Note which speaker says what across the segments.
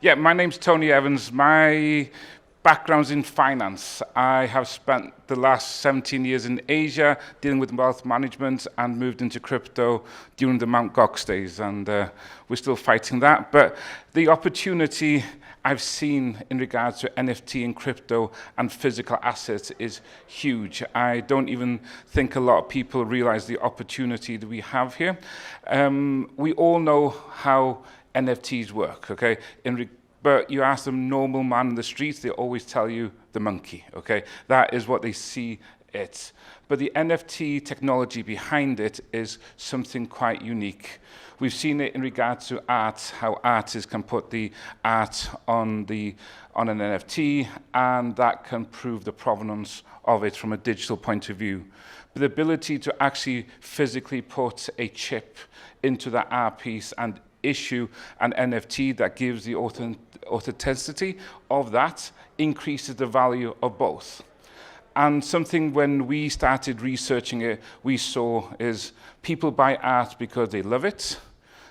Speaker 1: Yeah, my name's Tony Evans. My background's in finance. I have spent the last 17 years in Asia dealing with wealth management and moved into crypto during the Mt. Gox days, and we're still fighting that. But the opportunity I've seen in regards to NFT and crypto and physical assets is huge. I don't even think a lot of people realize the opportunity that we have here. We all know how NFTs work, okay? But you ask them normal man in the streets, they always tell you the monkey, okay? That is what they see it. But the NFT technology behind it is something quite unique. We've seen it in regards to art, how artists can put the art on an NFT, and that can prove the provenance of it from a digital point of view. But the ability to actually physically put a chip into that art piece and issue an NFT that gives the authenticity of that increases the value of both. And something when we started researching it, we saw is people buy art because they love it.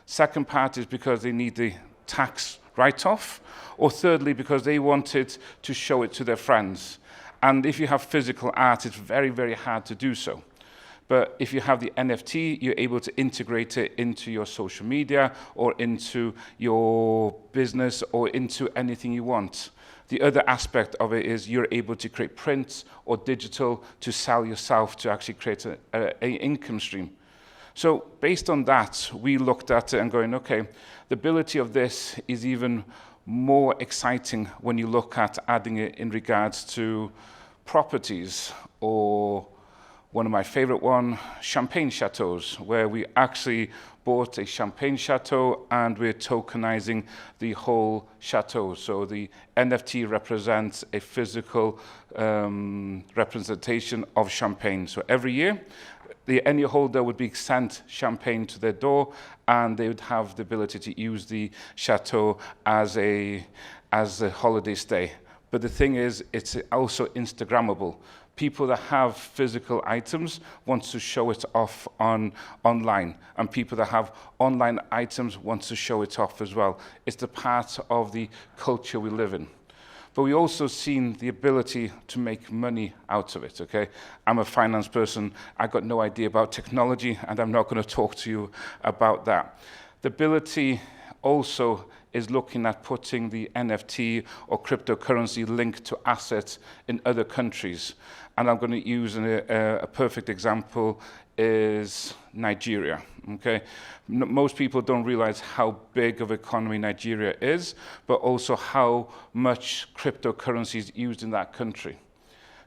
Speaker 1: Second part is because they need the tax write-off. Or thirdly, because they wanted to show it to their friends. And if you have physical art, it's very, very hard to do so. But if you have the NFT, you're able to integrate it into your social media or into your business or into anything you want. The other aspect of it is you're able to create prints or digital to sell yourself to actually create an income stream. So based on that, we looked at it and going, okay, the ability of this is even more exciting when you look at adding it in regards to properties or one of my favorite one, champagne chateaus, where we actually bought a champagne chateau and we're tokenizing the whole chateau. So the NFT represents a physical representation of champagne. So every year, any holder would be sent champagne to their door, and they would have the ability to use the chateau as a holiday stay. But the thing is, it's also Instagrammable. People that have physical items want to show it off online, and people that have online items want to show it off as well. It's the part of the culture we live in. But we also seen the ability to make money out of it, okay? I'm a finance person, I got no idea about technology, and I'm not gonna talk to you about that. The ability also is looking at putting the NFT or cryptocurrency linked to assets in other countries. And I'm going to use a perfect example is Nigeria, okay? Most people don't realize how big of an economy Nigeria is, but also how much cryptocurrency is used in that country.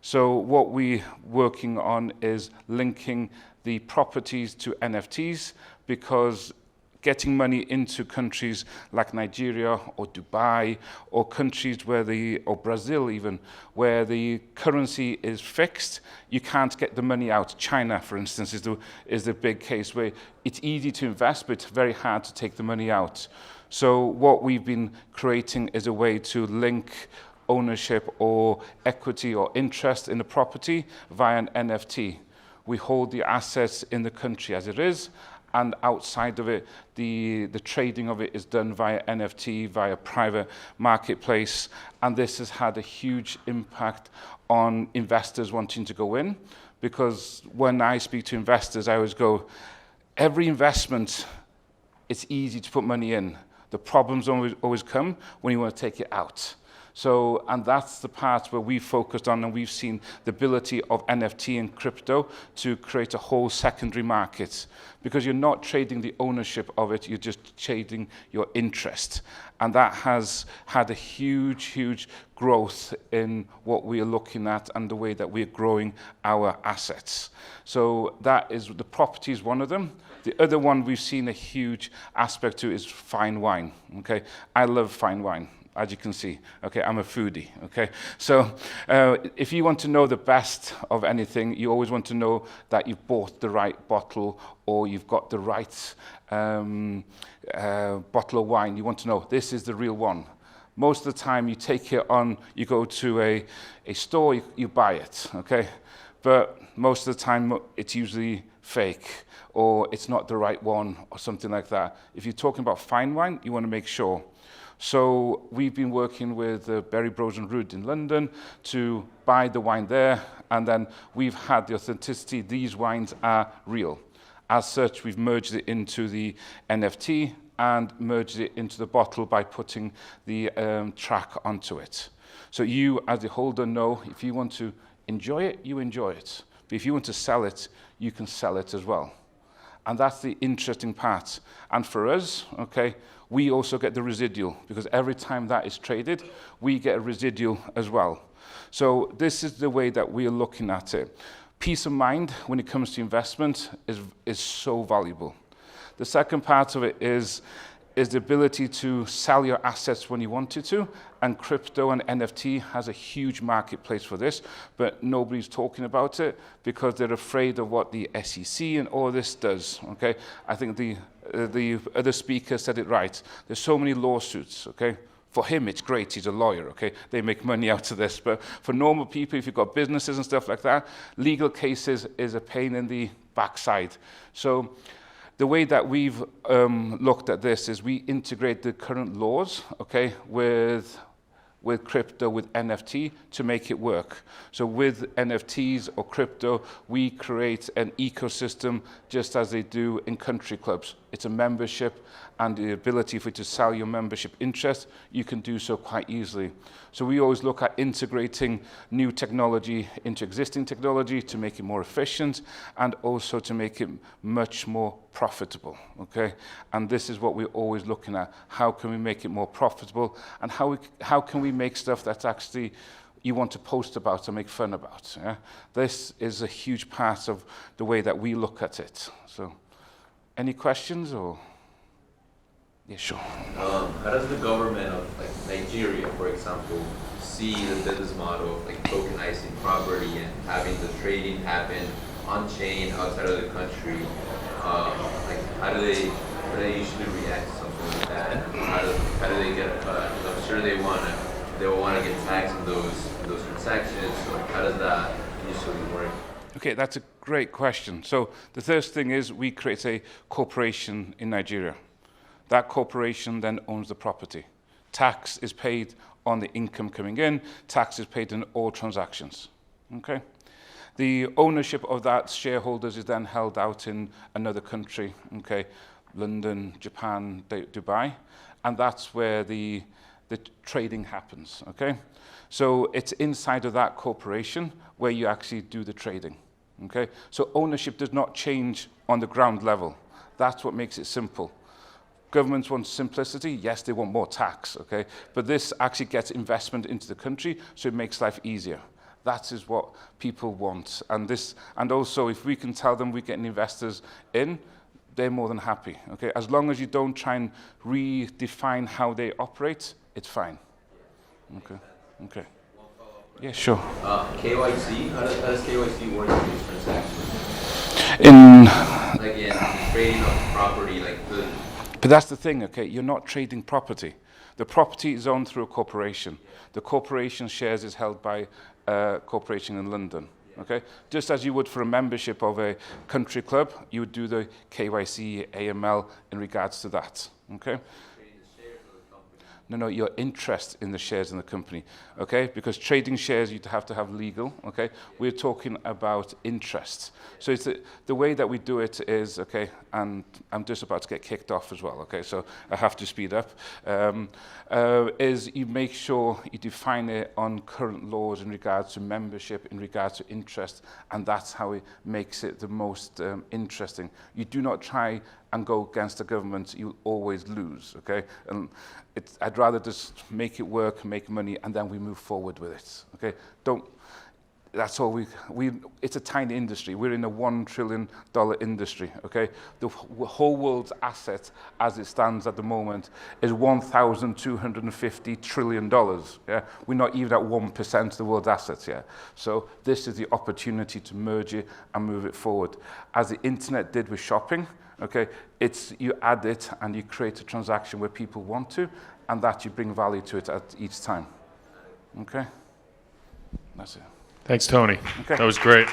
Speaker 1: So what we're working on is linking the properties to NFTs, because getting money into countries like Nigeria or Dubai or countries or Brazil even, where the currency is fixed, you can't get the money out. China, for instance, is the big case where it's easy to invest, but it's very hard to take the money out. So what we've been creating is a way to link ownership or equity or interest in the property via an NFT. We hold the assets in the country as it is, and outside of it, the trading of it is done via NFT, via private marketplace, and this has had a huge impact on investors wanting to go in, because when I speak to investors, I always go, every investment, it's easy to put money in. The problems always come when you want to take it out. So, and that's the part where we focused on, and we've seen the ability of NFT and crypto to create a whole secondary market, because you're not trading the ownership of it, you're just trading your interest. And that has had a huge, huge growth in what we are looking at and the way that we're growing our assets. So that is, the property is one of them. The other one we've seen a huge aspect to is fine wine, okay? I love fine wine, as you can see, okay, I'm a foodie, okay? So if you want to know the best of anything, you always want to know that you've bought the right bottle or you've got the right bottle of wine. You want to know, this is the real one. Most of the time you take it on, you go to a store, you buy it, okay? But most of the time it's usually fake or it's not the right one or something like that. If you're talking about fine wine, you want to make sure. So we've been working with Berry Bros and Rood in London to buy the wine there, and then we've had the authenticity. These wines are real. As such, we've merged it into the NFT and merged it into the bottle by putting the track onto it. So you, as the holder, know if you want to enjoy it, you enjoy it. But if you want to sell it, you can sell it as well. And that's the interesting part. And for us, okay, we also get the residual, because every time that is traded, we get a residual as well. So this is the way that we are looking at it. Peace of mind when it comes to investment is so valuable. The second part of it is the ability to sell your assets when you wanted to, and crypto and NFT has a huge marketplace for this, but nobody's talking about it because they're afraid of what the SEC and all this does, okay? I think the other speaker said it right. There's so many lawsuits, okay? For him, it's great, he's a lawyer, okay? They make money out of this, but for normal people, if you've got businesses and stuff like that, legal cases is a pain in the backside. So the way that we've looked at this is we integrate the current laws, okay, with crypto, with NFT to make it work. So with NFTs or crypto, we create an ecosystem just as they do in country clubs. It's a membership, and the ability for you to sell your membership interest, you can do so quite easily. So we always look at integrating new technology into existing technology to make it more efficient and also to make it much more profitable, okay? And this is what we're always looking at. How can we make it more profitable, and how can we make stuff that's actually you want to post about and make fun about? Yeah? This is a huge part of the way that we look at it. So, any questions or? Yeah, sure.
Speaker 2: How does the government of Nigeria, for example, see the business model of tokenizing property and having the trading happen on chain outside of the country? How do they usually react to something like that? How do they get a cut? I'm sure they will want to get taxed on those transactions. So how does that usually work?
Speaker 1: Okay, that's a great question. So the first thing is we create a corporation in Nigeria. That corporation then owns the property. Tax is paid on the income coming in. Tax is paid in all transactions. Okay? The ownership of that shareholders is then held out in another country. Okay? London, Japan, Dubai, and that's where the trading happens. Okay? So it's inside of that corporation where you actually do the trading. Okay? So ownership does not change on the ground level. That's what makes it simple. Governments want simplicity. Yes, they want more tax, okay? But this actually gets investment into the country, so it makes life easier. That is what people want. And also, if we can tell them we're getting investors in, they're more than happy, okay? As long as you don't try and redefine how they operate, it's fine. Okay, okay. Yeah, sure.
Speaker 2: KYC, how does KYC work in these transactions?
Speaker 1: In
Speaker 2: trading of property,
Speaker 1: But that's the thing, okay? You're not trading property. The property is owned through a corporation. The corporation shares is held by a corporation in London, okay? Just as you would for a membership of a country club, you would do the KYC, AML in regards to that, okay? No, your interest in the shares in the company, okay? Because trading shares, you'd have to have legal, okay? We're talking about interest. So it's the way that we do it is, okay, and I'm just about to get kicked off as well, okay? So I have to speed up. Is you make sure you define it on current laws in regards to membership, in regards to interest, and that's how it makes it the most interesting. You do not try and go against the government, you'll always lose, okay? And I'd rather just make it work, make money, and then we move forward with it, okay? That's all it's a tiny industry. We're in a $1 trillion industry, okay? The whole world's asset, as it stands at the moment, is $1,250 trillion, yeah? We're not even at 1% of the world's assets yet. So this is the opportunity to merge it and move it forward. As the internet did with shopping, okay, you add it and you create a transaction where people want to, and that you bring value to it at each time. Okay? That's it.
Speaker 3: Thanks, Tony.
Speaker 1: Okay.
Speaker 3: That was great.